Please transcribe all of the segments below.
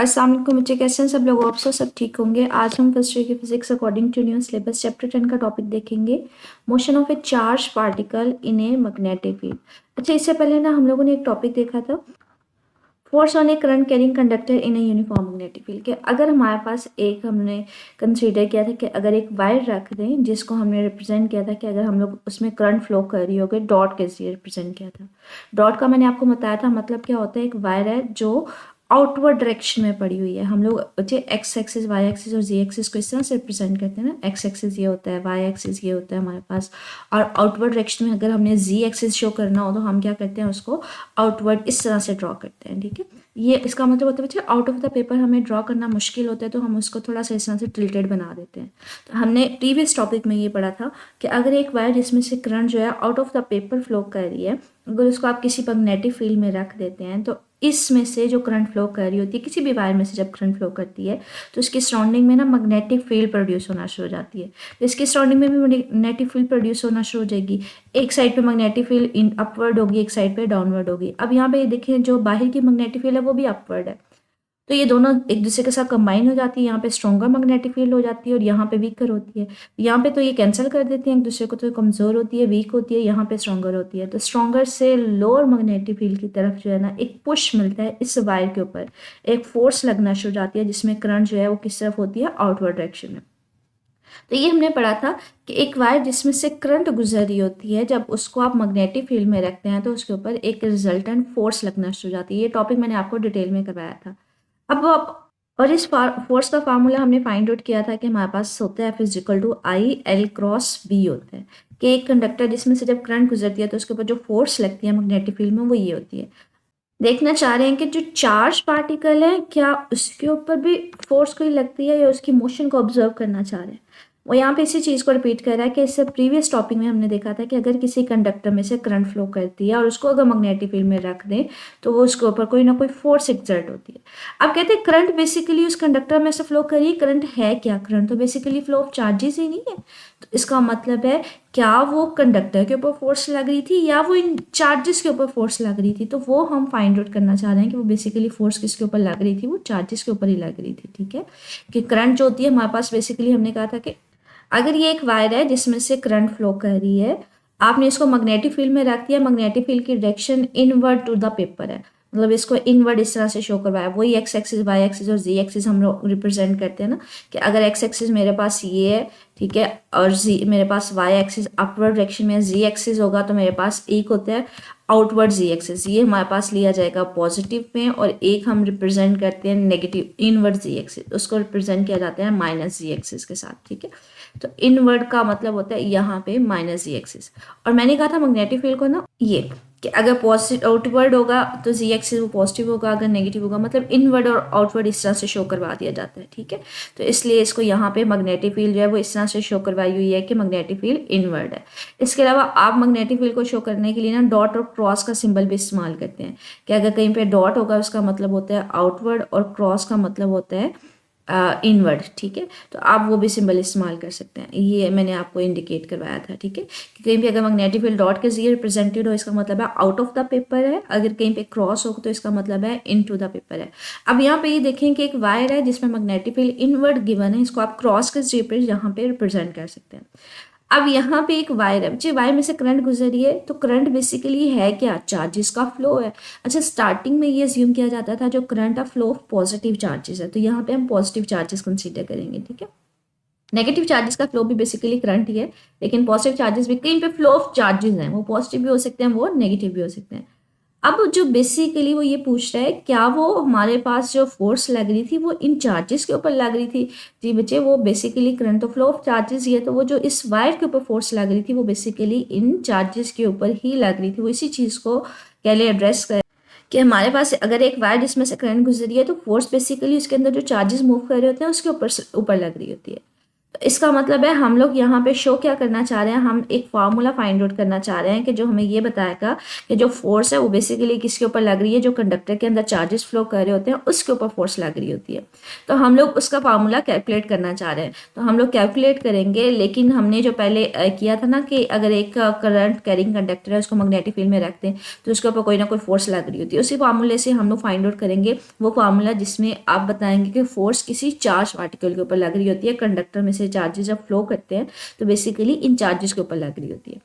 अस्सलाम वालेकुम बच्चे, कैसे हैं सब लोग? आप सब ठीक होंगे। आज हम फर्स्ट ईयर की physics according to new syllabus chapter 10 का टॉपिक देखेंगे, motion of a charge particle in a magnetic field. अच्छा, इससे पहले ना हम लोगों ने एक टॉपिक देखा था, force on A current carrying conductor in a uniform magnetic field के। अगर हमारे पास एक हमने कंसीडर किया था कि अगर एक वायर रख दें जिसको हमने रिप्रेजेंट किया था कि अगर हम लोग उसमें करंट फ्लो कर रही होगी, डॉट के जरिए रिप्रेजेंट किया था। डॉट का मैंने आपको बताया था मतलब क्या होता है, एक वायर है जो आउटवर्ड डायरेक्शन में पड़ी हुई है। हम लोग बच्चे एक्स एक्सिस, वाई एक्सिस और जी एक्सिस को इस तरह से रिप्रेजेंट करते हैं ना। एक्स एक्सिस ये होता है, वाई एक्सिस ये होता है हमारे पास, और आउटवर्ड डायरेक्शन में अगर हमने जी एक्सिस शो करना हो तो हम क्या करते हैं, उसको आउटवर्ड इस तरह से ड्रॉ करते हैं। ठीक है, ये इसका मतलब होता है बच्चे आउट ऑफ द पेपर हमें ड्रॉ करना मुश्किल होता है तो हम उसको थोड़ा सा इस तरह से टिल्टेड बना देते हैं। तो हमने प्रीवियस टॉपिक में ये पढ़ा था कि अगर एक वायर जिसमें से करंट जो है out of the paper flow कर रही है, अगर उसको आप किसी मैग्नेटिक फील्ड में रख देते हैं तो इसमें से जो करंट फ्लो कर रही होती है, किसी भी वायर में से जब करंट फ्लो करती है तो उसकी सराउंडिंग में ना मैग्नेटिक फील्ड प्रोड्यूस होना शुरू हो जाती है। तो इसकी सराउंडिंग में भी मैग्नेटिक फील्ड प्रोड्यूस होना शुरू हो जाएगी। एक साइड पे मैग्नेटिक फील्ड इन अपवर्ड होगी, एक साइड पे डाउनवर्ड होगी। अब यहाँ पे देखें, जो बाहर की मैग्नेटिक फील्ड है वो भी अपवर्ड है, तो ये दोनों एक दूसरे के साथ कंबाइन हो जाती है। यहाँ पे स्ट्रॉन्गर मैग्नेटिक फील्ड हो जाती है और यहाँ पे वीकर होती है। यहाँ पे तो ये कैंसिल कर देते हैं एक दूसरे को, तो कमज़ोर होती है, वीक होती है, यहाँ पे स्ट्रॉन्गर होती है। तो स्ट्रॉन्गर से लोअर मैग्नेटिक फील्ड की तरफ जो है ना एक पुश मिलता है, इस वायर के ऊपर एक फोर्स लगना शुरू हो जाती है जिसमें करंट जो है वो किस तरफ होती है, आउटवर्ड डायरेक्शन में। तो ये हमने पढ़ा था कि एक वायर जिसमें से करंट गुजर रही होती है, जब उसको आप मैग्नेटिक फील्ड में रखते हैं तो उसके ऊपर एक रिजल्टेंट फोर्स लगना शुरू हो जाती है। ये टॉपिक मैंने आपको डिटेल में करवाया था। अब और इस फोर्स का फार्मूला हमने फाइंड आउट किया था कि हमारे पास होता है physical to I L cross B होता है, कि एक कंडक्टर जिसमें से जब करंट गुजरती है तो उसके ऊपर जो फोर्स लगती है मैग्नेटिक फील्ड में वो ये होती है। देखना चाह रहे हैं कि जो चार्ज पार्टिकल है क्या उसके ऊपर भी फोर्स कोई लगती है या उसकी मोशन को ऑब्जर्व करना चाह रहे हैं। वो यहाँ पे इसी चीज़ को रिपीट कर रहा है कि इससे प्रीवियस टॉपिक में हमने देखा था कि अगर किसी कंडक्टर में से करंट फ्लो करती है और उसको अगर मैग्नेटिक फील्ड में रख दें तो वो उसके ऊपर कोई ना कोई फोर्स एक्सर्ट होती है। अब कहते हैं करंट बेसिकली उस कंडक्टर में से फ्लो करिए, करंट है क्या? करंट तो बेसिकली फ्लो ऑफ चार्जेस ही नहीं है। तो इसका मतलब है क्या वो कंडक्टर के ऊपर फोर्स लग रही थी या वो इन चार्जेस के ऊपर फोर्स लग रही थी? तो वो हम फाइंड आउट करना चाह रहे हैं कि वो बेसिकली फोर्स किसके ऊपर लग रही थी, वो चार्जेस के ऊपर ही लग रही थी। ठीक है, कि करंट जो होती है हमारे पास बेसिकली हमने कहा था कि अगर ये एक वायर है जिसमें से करंट फ्लो कर रही है, आपने इसको मैग्नेटिक फील्ड में रख दिया, मैग्नेटिक फील्ड की direction inward to the paper है, मतलब इसको इनवर्ड इस तरह से शो करवाया। वही एक्स एक्सिस, वाई एक्सिस और जी एक्सिस हम लोग रिप्रेजेंट करते हैं ना, कि अगर एक्स एक्सिस मेरे पास ये है, ठीक है, और जी मेरे पास वाई एक्सिस अपवर्ड डायरेक्शन में, जी एक्सिस होगा तो मेरे पास एक होता है आउटवर्ड जी एक्सिस, ये हमारे पास लिया जाएगा पॉजिटिव में, और एक हम रिप्रेजेंट करते हैं नेगेटिव इनवर्ड जी एक्सिस, उसको रिप्रेजेंट किया जाता है माइनस जी एक्सिस के साथ। ठीक है, तो इनवर्ड का मतलब होता है यहाँ पे माइनस जी एक्सिस। और मैंने कहा था मैग्नेटिक फील्ड को ना ये कि अगर पॉजिटिव आउटवर्ड होगा तो जी एक्सिस वो पॉजिटिव होगा, अगर नेगेटिव होगा मतलब इनवर्ड और आउटवर्ड इस तरह से शो करवा दिया जाता है। ठीक है, तो इसलिए इसको यहाँ पे मैग्नेटिक फील्ड जो है वो इस तरह से शो करवाई हुई है कि मैग्नेटिक फील्ड इनवर्ड है। इसके अलावा आप मैग्नेटिक फील्ड को शो करने के लिए ना डॉट और क्रॉस का सिंबल भी इस्तेमाल करते हैं, कि अगर कहीं पे डॉट होगा उसका मतलब होता है आउटवर्ड और क्रॉस का मतलब होता है इनवर्ड। ठीक है, तो आप वो भी सिंबल इस्तेमाल कर सकते हैं, ये मैंने आपको इंडिकेट करवाया था। ठीक है, कि कहीं भी अगर मैग्नेटिक फील्ड डॉट के जरिए रिप्रेजेंटेड हो इसका मतलब है आउट ऑफ द पेपर है, अगर कहीं पे क्रॉस हो तो इसका मतलब है इन टू द पेपर है। अब यहाँ पे ये देखें कि एक वायर है जिसमें मैग्नेटिक फील्ड इनवर्ड गिवन है, इसको आप क्रॉस के जरिए यहाँ पे रिप्रेजेंट कर सकते हैं। अब यहाँ पे एक वायर है, जी वायर में से करंट गुजरी है, तो करंट बेसिकली है क्या? चार्जेस का फ्लो है। अच्छा, स्टार्टिंग में ये अज्यूम किया जाता था जो करंट का फ्लो ऑफ पॉजिटिव चार्जेस है, तो यहाँ पे हम पॉजिटिव चार्जेस कंसीडर करेंगे। ठीक है, नेगेटिव चार्जेस का फ्लो भी बेसिकली करंट ही है, लेकिन पॉजिटिव चार्जेस भी कहीं पे फ्लो ऑफ चार्जेस हैं, वो पॉजिटिव भी हो सकते हैं, वो नेगेटिव भी हो सकते हैं। अब जो बेसिकली वो ये पूछ रहा है क्या वो हमारे पास जो फोर्स लग रही थी वो इन चार्जेस के ऊपर लग रही थी? जी बच्चे, वो बेसिकली करंट तो फ्लो ऑफ चार्जेस ही है, तो वो जो इस वायर के ऊपर फोर्स लग रही थी वो बेसिकली इन चार्जेस के ऊपर ही लग रही थी। वो इसी चीज़ को कह ले एड्रेस कर कि हमारे पास अगर एक वायर जिसमें से करंट गुजरी है तो फोर्स बेसिकली उसके अंदर जो चार्जेस मूव कर रहे होते हैं उसके ऊपर ऊपर लग रही होती है। तो इसका मतलब है हम लोग यहाँ पे शो क्या करना चाह रहे हैं, हम एक फार्मूला फाइंड आउट करना चाह रहे हैं कि जो हमें ये बताएगा कि जो फोर्स है वो बेसिकली किसके ऊपर लग रही है, जो कंडक्टर के अंदर चार्जेस फ्लो कर रहे होते हैं उसके ऊपर फोर्स लग रही होती है। तो हम लोग उसका फार्मूला कैलकुलेट करना चाह रहे हैं, तो हम लोग कैलकुलेट करेंगे। लेकिन हमने जो पहले किया था ना कि अगर एक करंट कैरिंग कंडक्टर है उसको मैग्नेटिक फील्ड में रखते हैं तो उसके ऊपर कोई ना कोई फोर्स लग रही होती है, उसी फार्मूले से हम लोग फाइंड आउट करेंगे वो फार्मूला जिसमें आप बताएंगे कि फोर्स किसी चार्ज पार्टिकल के ऊपर लग रही होती है। कंडक्टर में से चार्जेस जब फ्लो करते हैं तो बेसिकली इन चार्जेस के ऊपर लग रही होती है।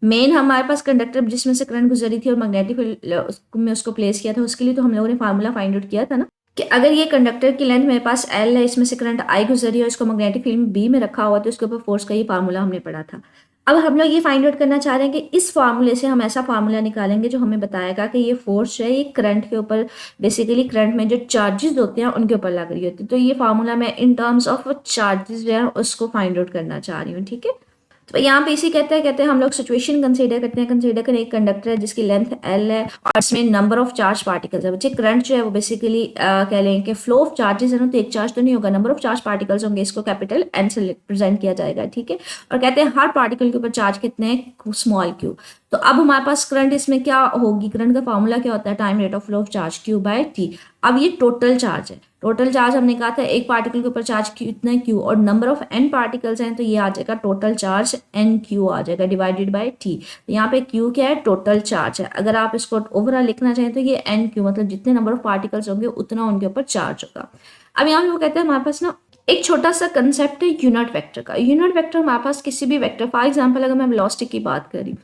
मेन हमारे पास कंडक्टर जिसमें से करंट गुजरी थी और मैग्नेटिक फील्ड में उसको प्लेस किया था, उसके लिए तो हम लोगों ने फार्मूला फाइंड आउट किया था ना कि अगर ये कंडक्टर की लेंथ मेरे पास L है, इसमें से करंट I गुजरी है, इसको मैग्नेटिक फील्ड B में रखा हुआ, तो उसके ऊपर फोर्स का ये फार्मूला हमने पढ़ा था। अब हम लोग ये फाइंड आउट करना चाह रहे हैं कि इस फार्मूले से हम ऐसा फार्मूला निकालेंगे जो हमें बताएगा कि ये फोर्स है ये करंट के ऊपर, बेसिकली करंट में जो चार्जेस होते हैं उनके ऊपर लग रही होती है। तो ये फार्मूला मैं इन टर्म्स ऑफ चार्जेस जो है उसको फाइंड आउट करना चाह रही हूँ, ठीक है। तो यहाँ पे इसी कहते हैं हम लोग सिचुएशन कंसीडर करते हैं। कंसीडर करें एक कंडक्टर है जिसकी लेंथ L है और इसमें नंबर ऑफ चार्ज पार्टिकल्स है। बच्चे करंट जो है वो बेसिकली कह लें कि फ्लो ऑफ चार्जेस है ना, तो एक चार्ज तो नहीं होगा, नंबर ऑफ चार्ज पार्टिकल्स होंगे, इसको कैपिटल N से रिप्रेजेंट किया जाएगा, ठीक है। और कहते हैं हर पार्टिकल के ऊपर चार्ज कितने हैं, स्मॉल q। तो अब हमारे पास करंट इसमें क्या होगी, करंट का फॉर्मूला क्या होता है, time rate of flow of charge q by t। अब ये टोटल चार्ज है, टोटल चार्ज हमने कहा था एक पार्टिकल के ऊपर चार्ज कितना क्यू और नंबर ऑफ n पार्टिकल्स हैं, तो ये आ जाएगा टोटल चार्ज n q आ जाएगा डिवाइडेड बाय t। तो यहाँ पे q क्या है, टोटल चार्ज है। अगर आप इसको ओवरऑल लिखना चाहें तो ये n q मतलब जितने नंबर ऑफ पार्टिकल्स होंगे उतना उनके ऊपर चार्ज होगा। अब यहाँ पे वो कहते हैं हमारे पास ना एक छोटा सा कंसेप्ट है यूनिट वेक्टर का। यूनिट वेक्टर हमारे पास किसी भी वेक्टर, फॉर एग्जाम्पल अगर मैं वेलोसिटी की बात करी,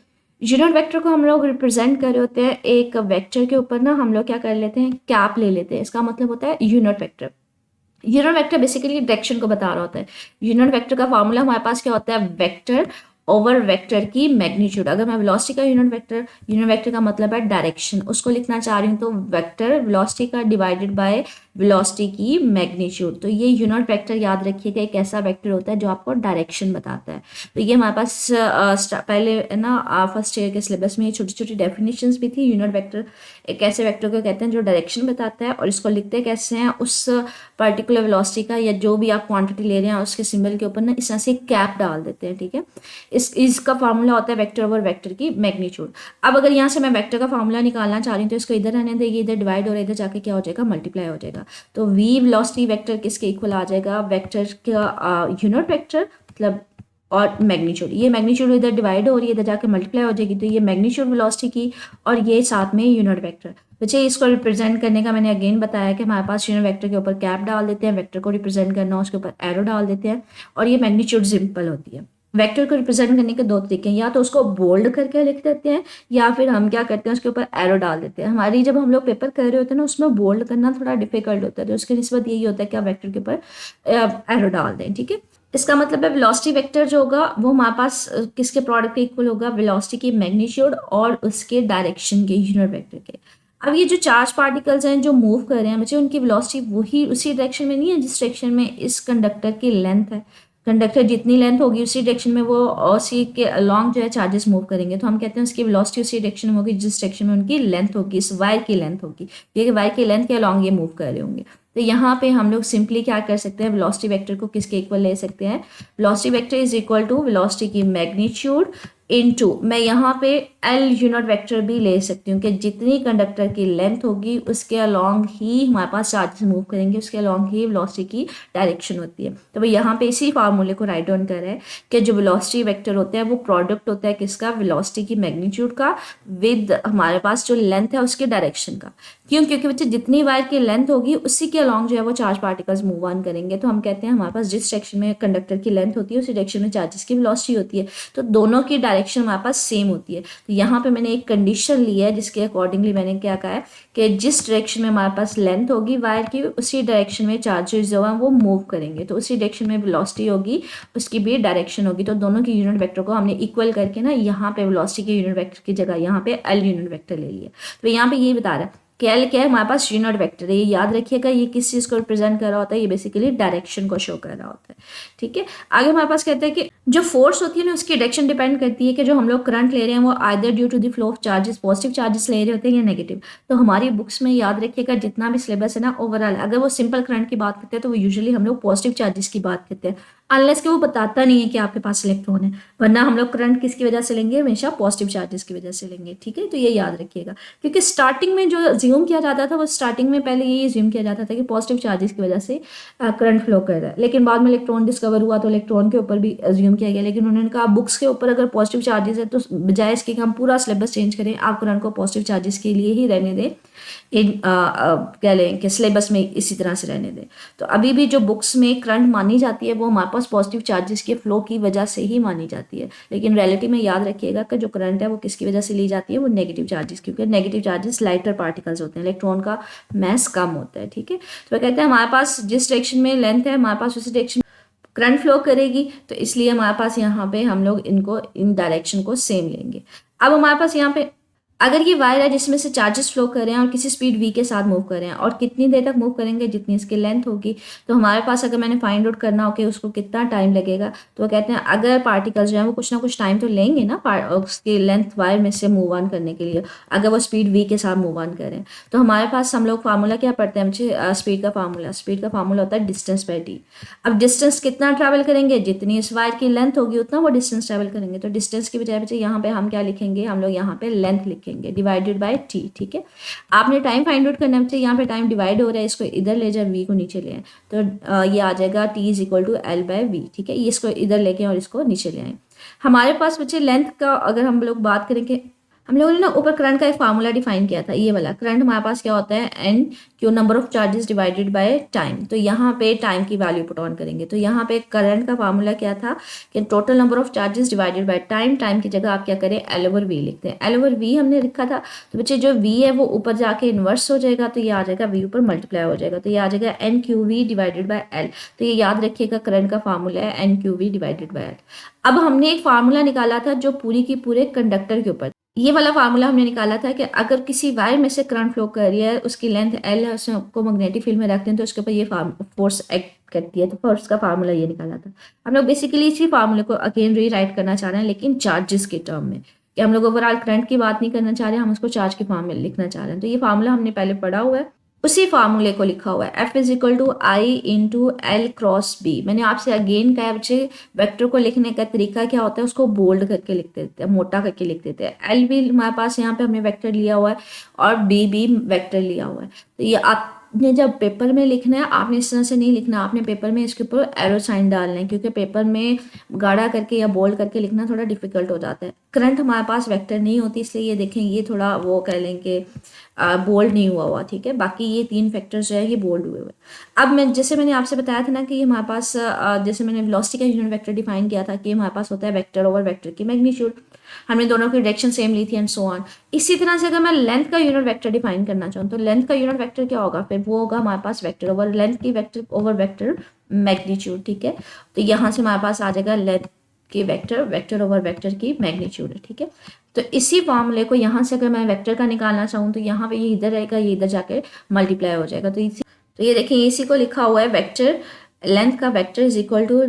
यूनिट वेक्टर को हम लोग रिप्रेजेंट कर रहे होते हैं एक वेक्टर के ऊपर ना, हम लोग क्या कर लेते हैं, कैप ले लेते हैं, इसका मतलब होता है unit vector. Unit vector basically direction को बता रहा होता है। यूनिट वेक्टर का फॉर्मूला हमारे पास क्या होता है, वेक्टर ओवर वेक्टर की मैग्नीट्यूड। अगर मैं वेलोसिटी का यूनिट वेक्टर का मतलब है डायरेक्शन, उसको लिखना चाह रही हूँ तो वेक्टर वेलोसिटी का डिवाइडेड बाय वेलोसिटी की मैग्नीट्यूड। तो ये यूनिट वेक्टर याद रखिएगा, एक ऐसा वेक्टर होता है जो आपको डायरेक्शन बताता है। तो ये हमारे पास पहले ना फर्स्ट ईयर के सिलेबस में छोटी छोटी डेफिनेशंस भी थी। यूनिट वेक्टर एक ऐसे वेक्टर को कहते हैं जो डायरेक्शन बताता है, और इसको लिखते कैसे हैं, उस पर्टिकुलर वेलोसिटी का या जो भी आप क्वांटिटी ले रहे हैं उसके सिंबल के ऊपर ना इस तरह से कैप डाल देते हैं, ठीक है। इसका फार्मूला होता है वेक्टर ओवर वेक्टर की मैग्नीट्यूड। अब अगर यहाँ से मैं वेक्टर का फार्मूला निकालना चाह रही हूँ तो इसको इधर रहने देगी, इधर डिवाइड हो रहा है, इधर जाके क्या हो जाएगा, मल्टीप्लाई हो जाएगा। तो v वेलोसिटी वेक्टर किसके इक्वल आ जाएगा, वेक्टर का यूनिट वेक्टर मतलब और मैग्नीट्यूड। ये मैग्नीट्यूड इधर डिवाइड हो रही है, इधर जाके मल्टीप्लाई हो जाएगी, तो ये मैग्नीट्यूड वेलोसिटी की और ये साथ में यूनिट वेक्टर। बच्चे इसको रिप्रेजेंट करने का मैंने अगेन बताया कि हमारे पास यूनिट वेक्टर के ऊपर कैप डाल देते हैं, वेक्टर को रिप्रेजेंट करना उसके ऊपर एरो डाल देते हैं, और ये मैग्नीट्यूड सिंपल होती है। वेक्टर को रिप्रेजेंट करने के दो तरीके हैं, या तो उसको बोल्ड करके लिख देते हैं या फिर हम क्या करते हैं उसके ऊपर एरो डाल देते हैं। हमारी जब हम लोग पेपर कर रहे होते हैं ना उसमें बोल्ड करना थोड़ा डिफिकल्ट होता है, तो उसके निस्बत यही होता है कि आप वेक्टर के ऊपर एरो डाल दें, ठीक है। इसका मतलब है वेलोसिटी वेक्टर जो होगा वो हमारे पास किसके प्रोडक्ट के इक्वल होगा, वेलोसिटी की मैग्नीट्यूड और उसके डायरेक्शन के, यूनिट वेक्टर के। अब ये जो चार्ज पार्टिकल्स हैं जो मूव कर रहे हैं बच्चे, उनकी वेलोसिटी वही उसी डायरेक्शन में नहीं है जिस डायरेक्शन में इस कंडक्टर की लेंथ है। कंडक्टर जितनी लेंथ होगी उसी डायरेक्शन में वो उसी के अलॉन्ग जो है चार्जेस मूव करेंगे, तो हम कहते हैं उसकी वेलोसिटी उसी डायरेक्शन में होगी जिस डायरेक्शन में उनकी लेंथ होगी, इस वायर की लेंथ होगी, क्योंकि वायर की लेंथ के अलॉन्ग ये मूव कर रहे होंगे। तो यहाँ पे हम लोग सिंपली क्या कर सकते हैं, वेलोसिटी वेक्टर को किसके इक्वल ले सकते हैं, velocity vector is equal to velocity की मैग्नीट्यूड इनटू, मैं यहाँ पे एल यूनिट वेक्टर भी ले सकती हूँ कि जितनी कंडक्टर की लेंथ होगी उसके अलॉन्ग ही हमारे पास चार्जेस मूव करेंगे, उसके अलॉन्ग ही वेलोसिटी की डायरेक्शन होती है। तो भाई यहाँ पे इसी फार्मूले को राइट डाउन कर रहे हैं कि जो वेलोसिटी वेक्टर होता है वो प्रोडक्ट होता है किसका, वेलोसिटी की मैग्नीट्यूड का विद हमारे पास जो लेंथ है उसके डायरेक्शन का। क्यों, क्योंकि बच्चे जितनी वायर की लेंथ होगी उसी के अलॉन्ग जो है वो चार्ज पार्टिकल्स मूव ऑन करेंगे। तो हम कहते हैं हमारे पास जिस डायरेक्शन में कंडक्टर की लेंथ होती है उसी डायरेक्शन में चार्जेस की वेलोसिटी होती है, तो दोनों की डायरेक्शन हमारे पास सेम होती है। तो यहाँ पे मैंने एक कंडीशन ली है जिसके अकॉर्डिंगली मैंने क्या कहा है कि जिस डायरेक्शन में हमारे पास लेंथ होगी वायर की उसी डायरेक्शन में चार्जेस जो है वो मूव करेंगे, तो उसी डायरेक्शन में वेलोसिटी होगी उसकी भी डायरेक्शन होगी। तो दोनों की यूनिट वेक्टर को हमने इक्वल करके ना यहाँ पे वेलोसिटी के यूनिट वेक्टर की जगह यहाँ पे एल यूनिट वेक्टर ले लिया। तो यहाँ पे ये बता रहा है क्या है हमारे पास यूनिट वेक्टर है, ये याद रखिएगा। ये किस चीज को रिप्रेजेंट कर रहा होता है, ये बेसिकली डायरेक्शन को शो कर रहा होता है, ठीक है। आगे हमारे पास कहते हैं कि जो फोर्स होती है ना उसकी डायरेक्शन डिपेंड करती है कि जो हम लोग करंट ले रहे हैं वो either due to the flow of charges positive charges ले रहे होते हैं या नेगेटिव। तो हमारी बुक्स में याद रखिएगा जितना भी सिलेबस है ना ओवरऑल, अगर वो सिंपल करंट की बात करते हैं तो वो यूजुअली हम लोग पॉजिटिव चार्जेस की बात करते हैं। अनलेस कि वो बताता नहीं है कि आपके पास इलेक्ट्रॉन है, वरना हम लोग करंट किसकी वजह से लेंगे, हमेशा पॉजिटिव चार्जेस की वजह से लेंगे। ठीक है, तो ये याद रखिएगा, क्योंकि स्टार्टिंग में जो अज्यूम किया जाता था वो स्टार्टिंग में पहले ये अज्यूम किया जाता था कि पॉजिटिव चार्जेस की वजह से करंट फ्लो कर रहा है, लेकिन बाद में इलेक्ट्रॉन डिस्कवर हुआ तो इलेक्ट्रॉन के ऊपर भी अज्यूम किया गया, लेकिन उन्होंने कहा बुक्स के ऊपर अगर पॉजिटिव चार्जेस है तो बजाय इसके कि हम पूरा सिलेबस चेंज करें, आप करंट को पॉजिटिव चार्जेस के लिए ही रहने दें, कह लें कि सिलेबस में इसी तरह से रहने दें। तो अभी भी जो बुक्स में करंट मानी जाती है वो हमारे पास पॉजिटिव चार्जेस के फ्लो की वजह से ही मानी जाती है, लेकिन रियलिटी में याद रखिएगा कि जो करंट है वो किसकी वजह से ली जाती है, वो नेगेटिव चार्जेस, क्योंकि नेगेटिव चार्जेस लाइटर पार्टिकल्स होते हैं, इलेक्ट्रॉन का मैस कम होता है। ठीक है, तो वह कहते हैं हमारे पास जिस डायरेक्शन में लेंथ है हमारे पास उसी डायरेक्शन करंट फ्लो करेगी, तो इसलिए हमारे पास यहाँ पे हम लोग इनको इन डायरेक्शन को सेम लेंगे। अब हमारे पास यहाँ पे अगर ये वायर है जिसमें से चार्जेस फ्लो कर रहे हैं और किसी स्पीड v के साथ मूव कर रहे हैं और कितनी देर तक मूव करेंगे, जितनी इसकी लेंथ होगी, तो हमारे पास अगर मैंने फाइंड आउट करना हो कि उसको कितना टाइम लगेगा, तो वो कहते हैं अगर पार्टिकल्स जो है वो कुछ ना कुछ टाइम तो लेंगे ना उसकी लेंथ वायर में से मूव ऑन करने के लिए, अगर वो स्पीड v के साथ मूव ऑन करें, तो हमारे पास हम लोग फार्मूला क्या पढ़ते हैं बच्चे, स्पीड का फार्मूला होता है डिस्टेंस बाय डी। अब डिस्टेंस कितना ट्रैवल करेंगे, जितनी इस वायर की लेंथ होगी उतना वो डिस्टेंस ट्रैवल करेंगे, तो डिस्टेंस की बजाय बच्चे यहाँ पे हम क्या लिखेंगे, हम लोग यहाँ पे लेंथ लिखेंगे डिवाइडेड बाय टी। ठीक है, आपने टाइम फाइंड आउट करना है, यहाँ पे टाइम डिवाइड हो रहा है, इसको इधर ले जाए, वी को नीचे ले आए, तो ये आ जाएगा T is equal to L by V. ठीक है, ये इसको इधर लेके और इसको नीचे ले आए। हमारे पास बच्चे लेंथ का अगर हम लोग बात करें कि हम लोगों ने ना ऊपर करंट का एक फार्मूला डिफाइन किया था, ये वाला करंट हमारे पास क्या होता है, N Q number of charges divided by time, तो यहाँ पे टाइम की वैल्यू पुट ऑन करेंगे, तो यहाँ पे करंट का फार्मूला क्या था कि total number of charges divided by time, time की जगह आप क्या करें, एल ओवर वी लिखते हैं, एल ओवर वी हमने लिखा था, तो बच्चे जो वी है वो ऊपर जाके इन्वर्स हो जाएगा, तो ये आ जाएगा वी ऊपर मल्टीप्लाई हो जाएगा, तो ये आ जाएगा N Q V divided by L, तो ये याद रखिएगा करंट का फार्मूला है N Q V divided by L. अब हमने एक फार्मूला निकाला था जो पूरी की पूरे कंडक्टर के ऊपर, ये वाला फार्मूला हमने निकाला था कि अगर किसी वायर में से करंट फ्लो कर रही है, उसकी लेंथ एल है, उसको मैग्नेटिक फील्ड में रखते हैं, तो उसके ऊपर ये फोर्स एक्ट करती है, तो फोर्स का फार्मूला ये निकाला था। हम लोग बेसिकली इसी फार्मूले को अगेन रीराइट करना चाह रहे हैं, लेकिन चार्जेस के टर्म में, कि हम लोग ओवरऑल करंट की बात नहीं करना चाह रहे हैं, हम उसको चार्ज के फॉर्म में लिखना चाह रहे हैं। तो ये फार्मूला हमने पहले पढ़ा हुआ है, उसी फार्मूले को लिखा हुआ है, F is equal to I into L cross B. मैंने आपसे अगेन कहा बच्चे वेक्टर को लिखने का तरीका क्या होता है, उसको बोल्ड करके लिख देते हैं, मोटा करके लिख देते हैं। एल भी हमारे पास यहाँ पे हमने वेक्टर लिया हुआ है और बी भी वेक्टर लिया हुआ है, तो ये आपने जब पेपर में लिखना है आपने इस तरह से नहीं लिखना, आपने पेपर में इसके ऊपर एरो साइन डालना है, क्योंकि पेपर में गाढ़ा करके या बोल्ड करके लिखना थोड़ा डिफिकल्ट हो जाता है। करंट हमारे पास वेक्टर नहीं होती, इसलिए ये देखें ये थोड़ा वो कह लें कि बोल्ड नहीं हुआ। ठीक है, बाकी ये तीन फैक्टर्स जो है ये बोल्ड हुए हुए। अब मैं जैसे मैंने आपसे बताया था ना कि ये हमारे पास जैसे मैंने वेलोसिटी का यूनिट वेक्टर डिफाइन किया था कि हमारे पास होता है वेक्टर ओवर वेक्टर की मैग्नीट्यूड, हमने दोनों की डायरेक्शन सेम ली थी एंड सो ऑन। इसी तरह से अगर मैं लेंथ का यूनिट वेक्टर डिफाइन करना चाहूँ तो लेंथ का यूनिट वेक्टर क्या होगा, फिर वो होगा हमारे पास वेक्टर ओवर लेंथ की वेक्टर ओवर वेक्टर मैग्नीट्यूड। ठीक है, तो यहाँ से हमारे पास आ जाएगा लेंथ की वेक्टर, वेक्टर ओवर वेक्टर की मैग्नीट्यूड है। ठीक है, तो इसी फॉर्मूले को यहाँ से अगर मैं वेक्टर का निकालना चाहूँ तो यहाँ पे ये इधर रहेगा, ये इधर जाके मल्टीप्लाई हो जाएगा। तो ये देखिए इसी को लिखा हुआ है वेक्टर, लेंथ का vector is equal to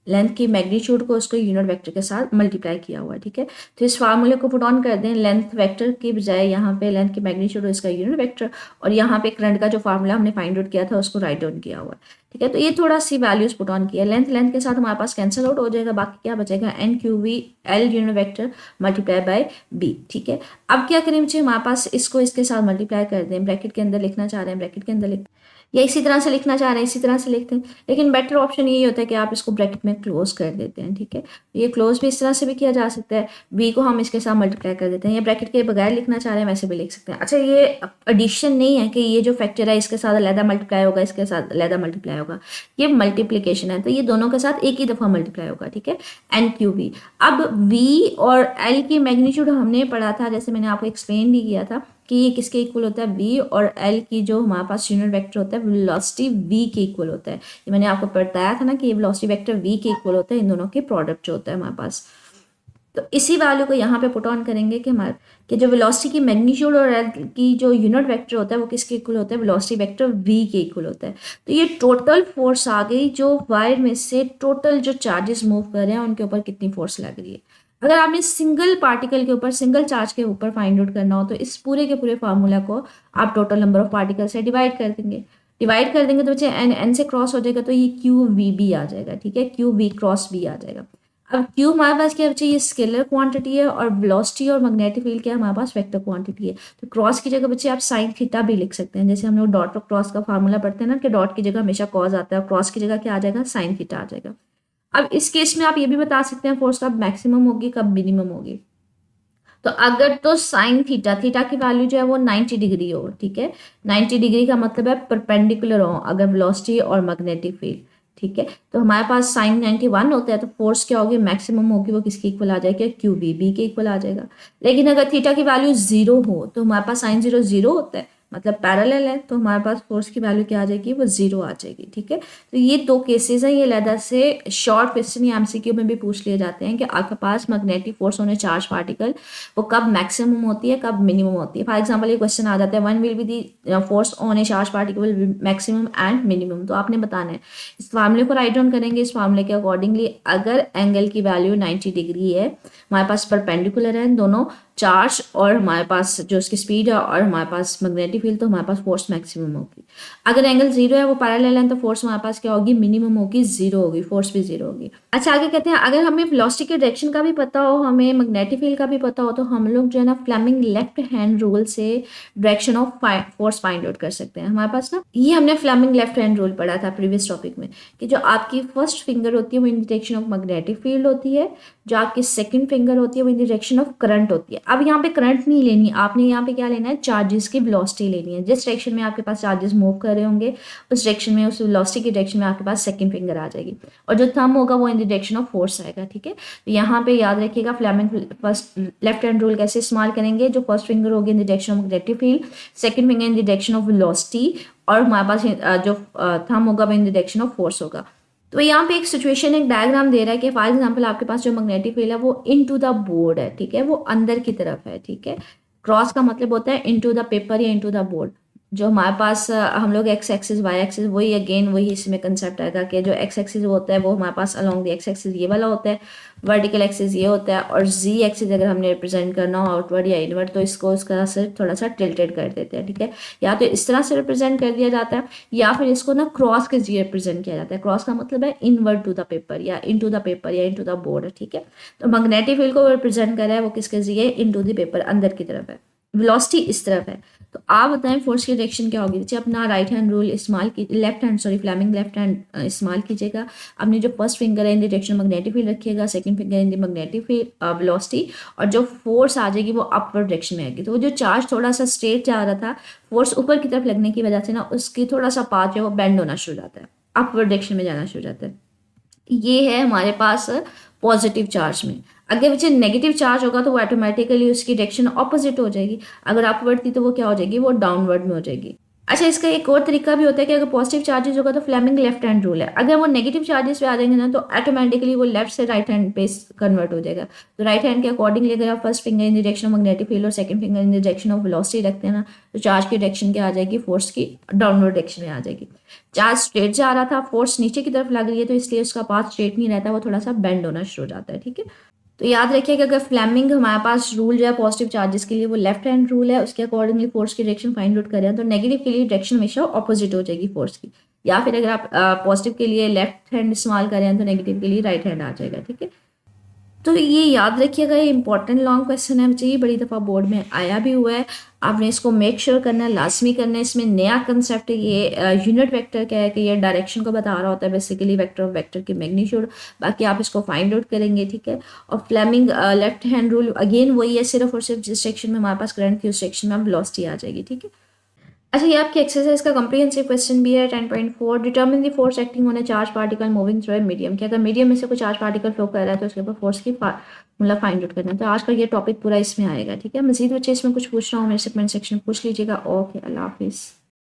length की मैग्नीट्यूड को उसको यूनिट वेक्टर के साथ मल्टीप्लाई किया हुआ है। ठीक है, तो इस फार्मूले को पुट ऑन कर दें, लेंथ वेक्टर की बजाय यहाँ पे लेंथ की मैग्नीट्यूड इसका यूनिट वेक्टर, और यहाँ पे करंट का जो फार्मूला हमने फाइंड आउट किया था उसको राइट डाउन किया हुआ है। ठीक है, तो ये थोड़ा सी वैल्यूज पुट ऑन किया, लेंथ के साथ हमारे पास कैंसिल आउट हो जाएगा, बाकी क्या बचेगा N Q V L unit vector multiply by B. ठीक है, अब क्या करें बच्चे, हमारे पास इसको इसके साथ मल्टीप्लाई कर दें, ब्रैकेट के अंदर लिखना चाह रहे हैं ब्रैकेट के अंदर लिख, या इसी तरह से लिखना चाह रहे हैं इसी तरह से लिखते हैं, लेकिन बेटर ऑप्शन यही होता है कि आप इसको ब्रैकेट में क्लोज कर देते हैं। ठीक है, ये क्लोज भी इस तरह से भी किया जा सकता है, बी को हम इसके साथ मल्टीप्लाई कर देते हैं, या ब्रैकेट के बगैर लिखना चाह रहे हैं वैसे भी लिख सकते हैं। अच्छा, ये एडिशन नहीं है कि ये जो फैक्टर है इसके साथ अलहदा मल्टीप्लाई होगा, इसके साथ अलहदा मल्टीप्लाई होगा, ये मल्टीप्लीकेशन है, तो ये दोनों के साथ एक ही दफ़ा मल्टीप्लाई होगा। ठीक है, एन क्यू वी। अब वी और एल की मैग्नीट्यूड हमने पढ़ा था, जैसे मैंने आपको एक्सप्लेन भी किया था कि ये किसके इक्वल होता है, v और l की जो हमारे पास यूनिट वेक्टर होता है वेलोसिटी v के इक्वल होता है। ये मैंने आपको बताया था ना कि ये वेलोसिटी वेक्टर v के इक्वल होता है, इन दोनों के प्रोडक्ट जो होता है हमारे पास। तो इसी वैल्यू को यहाँ पे पुट ऑन करेंगे कि हमारे कि जो वेलोसिटी की मैग्नीट्यूड और l की जो यूनिट वेक्टर होता है वो किसके इक्वल होता है, वेलोसिटी वेक्टर v के इक्वल होता है। तो ये टोटल फोर्स आ गई, जो वायर में से टोटल जो चार्जेस मूव कर रहे हैं उनके ऊपर कितनी फोर्स लग रही है। अगर आपने सिंगल पार्टिकल के ऊपर सिंगल चार्ज के ऊपर फाइंड आउट करना हो तो इस पूरे के पूरे फार्मूला को आप टोटल नंबर ऑफ पार्टिकल से डिवाइड कर देंगे। डिवाइड कर देंगे तो बच्चे एन एन से क्रॉस हो जाएगा तो ये क्यू वी बी आ जाएगा, ठीक है, क्यू वी क्रॉस बी आ जाएगा। अब क्यू हमारे पास क्या बच्चे, ये स्केलर क्वांटिटी है और वेलोसिटी और मैग्नेटिक फील्ड क्या है हमारे पास, वेक्टर क्वांटिटी है। तो क्रॉस की जगह बच्चे आप साइन थीटा भी लिख सकते हैं, जैसे हम लोग डॉट और क्रॉस का फार्मूला पढ़ते हैं ना कि डॉट की जगह हमेशा कॉस आता है और क्रॉस की जगह क्या आ जाएगा, साइन थीटा आ जाएगा। अब इस केस में आप ये भी बता सकते हैं फोर्स कब मैक्सिमम होगी कब मिनिमम होगी। तो अगर तो साइन थीटा, थीटा की वैल्यू जो है वो 90 डिग्री हो, ठीक है, 90 डिग्री का मतलब है परपेंडिकुलर हो अगर वेलोसिटी और मैग्नेटिक फील्ड, ठीक है, तो हमारे पास साइन 91 होता है तो फोर्स क्या होगी, मैक्सिमम होगी, वो किसके इक्वल आ जाएगी, क्यू बी बी के इक्वल आ जाएगा। लेकिन अगर थीटा की वैल्यू 0 हो तो हमारे पास साइन 0 0 होता है, मतलब पैरेलल है, तो हमारे पास फोर्स की वैल्यू क्या आ जाएगी, वो 0 आ जाएगी, ठीक है। तो ये दो केसेस हैं, ये अलग से शॉर्ट क्वेश्चन या एमसीक्यू में भी पूछ लिए जाते हैं कि आपके पास magnetic force on a charge particle वो कब मैक्सिमम होती है कब मिनिमम होती है। फॉर एग्जांपल ये क्वेश्चन आ जाता है, one will be the force on a charge particle maximum and minimum, तो आपने बताना है इस फार्मूले को राइट डाउन करेंगे। इस फार्मूले के अकॉर्डिंगली अगर एंगल की वैल्यू 90 डिग्री है, हमारे पास परपेंडिकुलर है दोनों चार्ज और हमारे पास जो उसकी स्पीड है और हमारे पास मैग्नेटिक फील्ड, तो हमारे पास फोर्स मैक्सिमम होगी। अगर एंगल 0 है वो पैरेलल है तो फोर्स हमारे पास क्या होगी, मिनिमम होगी, 0 होगी, फोर्स भी 0 होगी। अच्छा आगे कहते हैं अगर हमें वेलोसिटी के डायरेक्शन का भी पता हो, हमें मैग्नेटिक फील्ड का भी पता हो, तो हम लोग जो है ना फ्लेमिंग लेफ्ट हैंड रूल से direction of force find out कर सकते हैं। हमारे पास ना ये हमने फ्लेमिंग लेफ्ट हैंड रूल पढ़ा था प्रीवियस टॉपिक में कि जो आपकी फर्स्ट फिंगर होती है वो इन डायरेक्शन ऑफ मैग्नेटिक फील्ड होती है, जो आपकी सेकंड फिंगर होती है वो इन डायरेक्शन ऑफ करंट होती है। अब यहाँ पे करंट नहीं लेनी, आपने यहाँ पे क्या लेना है, चार्जेस की वेलोसिटी लेनी है। जिस डायरेक्शन में आपके पास चार्जेस मूव कर रहे होंगे उस डायरेक्शन में, उस वेलोसिटी की डायरेक्शन में आपके पास सेकंड फिंगर आ जाएगी और जो थंब होगा वो in the direction of force आएगा, ठीक है। तो यहाँ पे याद रखिएगा Fleming first left hand rule कैसे इस्तेमाल करेंगे, जो फर्स्ट फिंगर होगी in the direction of magnetic field, second finger in the direction of velocity और हमारे पास जो थंब होगा वो in the direction of force होगा। तो यहाँ पे एक सिचुएशन, एक डायग्राम दे रहा है कि फॉर एग्जांपल आपके पास जो मैग्नेटिक फील्ड है वो इनटू द बोर्ड है, ठीक है, वो अंदर की तरफ है, ठीक है। क्रॉस का मतलब होता है इनटू द पेपर या इनटू द बोर्ड। जो हमारे पास हम लोग एक्स एक्सिस वाई एक्सिस, वही अगेन वही इसमें कंसेप्ट आएगा कि जो एक्स एक्सिस होता है वो हमारे पास अलोंग द एक्स एक्सिस ये वाला होता है, वर्टिकल एक्सिस ये होता है, और जी एक्सिस अगर हमने रिप्रेजेंट करना हो आउटवर्ड या इनवर्ड तो इसको इसका से थोड़ा सा टिल्टेड कर देते हैं, ठीक है। या तो इस तरह से रिप्रेजेंट कर दिया जाता है या फिर इसको ना क्रॉस के जी रिप्रेजेंट किया जाता है। क्रॉस का मतलब है इनवर्ड टू द पेपर या इनटू द पेपर या इनटू द बोर्ड, ठीक है। तो मैग्नेटिक फील्ड को रिप्रेजेंट कर रहा है वो किसके जी है, इनटू द पेपर, अंदर की तरफ है, वेलोसिटी इस तरफ है। तो आप बताएं फोर्स की डायरेक्शन क्या होगी। जैसे अपना राइट हैंड रूल इस्तेमाल की, left hand sorry Fleming left hand इस्तेमाल कीजिएगा। अपनी जो फर्स्ट फिंगर है in the direction magnetic field रखिएगा, second finger in the magnetic field velocity, और जो फोर्स आ जाएगी वो अपवर्ड डायरेक्शन में आएगी। तो वो जो चार्ज थोड़ा सा स्ट्रेट जा रहा था, फोर्स ऊपर की तरफ लगने की वजह से ना उसकी थोड़ा सा पाथ जो है वो बेंड होना शुरू हो जाता है, अपवर्ड डायरेक्शन में जाना शुरू हो जाता है। ये है हमारे पास पॉजिटिव चार्ज में। अगर बच्चे नेगेटिव चार्ज होगा तो वो ऑटोमेटिकली उसकी डायरेक्शन ऑपोजिट हो जाएगी, अगर अपवर्ड थी तो वो क्या हो जाएगी, वो डाउनवर्ड में हो जाएगी। अच्छा इसका एक और तरीका भी होता है कि अगर पॉजिटिव चार्जेस होगा तो फ्लेमिंग लेफ्ट हैंड रूल है, अगर वो नेगेटिव चार्जेस पे आ जाएंगे ना तो ऑटोमेटिकली वो लेफ्ट से राइट हैंड पे कन्वर्ट हो जाएगा। तो राइट हैंड के अकॉर्डिंगली अगर आप first finger in the direction of magnetic field और second finger in the direction of velocity रखते हैं ना, तो चार्ज की डायरेक्शन क्या आ जाएगी, फोर्स की डाउनवर्ड डायरेक्शन में आ जाएगी। चार्ज स्ट्रेट जा रहा था, फोर्स नीचे की तरफ लग रही है तो इसलिए उसका पाथ स्ट्रेट नहीं रहता, वो थोड़ा सा बेंड होना शुरू हो जाता है, ठीक है। तो याद रखिए कि अगर फ्लेमिंग हमारे पास रूल जो है पॉजिटिव चार्जेस के लिए वो लेफ्ट हैंड रूल है, उसके अकॉर्डिंगली फोर्स की डायरेक्शन फाइंड आउट करें तो नेगेटिव के लिए डायरेक्शन हमेशा ऑपोजिट हो जाएगी फोर्स की, या फिर अगर आप पॉजिटिव के लिए लेफ्ट हैंड इस्तेमाल करें तो नेगेटिव के लिए राइट हैंड आ जाएगा, ठीक है। तो ये याद रखिएगा, ये इंपॉर्टेंट लॉन्ग क्वेश्चन है बच्चे, ये बड़ी दफ़ा बोर्ड में आया भी हुआ है, आपने इसको मेक श्योर करना है, लाजमी करना है। इसमें नया कंसेप्ट है ये यूनिट वेक्टर क्या है कि ये डायरेक्शन को बता रहा होता है, बेसिकली वेक्टर ऑफ वेक्टर की मैग्नीट्यूड, बाकी आप इसको फाइंड आउट करेंगे, ठीक है। और Fleming left hand rule again वही है, सिर्फ और सिर्फ जिस सेक्शन में हमारे पास करंट की उस सेक्शन में वेलोसिटी आ जाएगी, ठीक है। अच्छा ये आपकी एक्सरसाइज का कॉम्प्रिहेंसिव क्वेश्चन भी है 10.4, determine the force acting on a charge particle moving through a medium, कि अगर मीडियम में से कोई चार्ज पार्टिकल फ्लो कर रहा है तो उसके ऊपर फोर्स की मतलब फाइंड आउट करना है। तो आज का ये टॉपिक पूरा इसमें आएगा, ठीक है। मजीद बच्चे इसमें कुछ पूछ रहा हूँ मेरे से कमेंट सेक्शन में पूछ लीजिएगा। ओके, अल्लाह हाफिज़।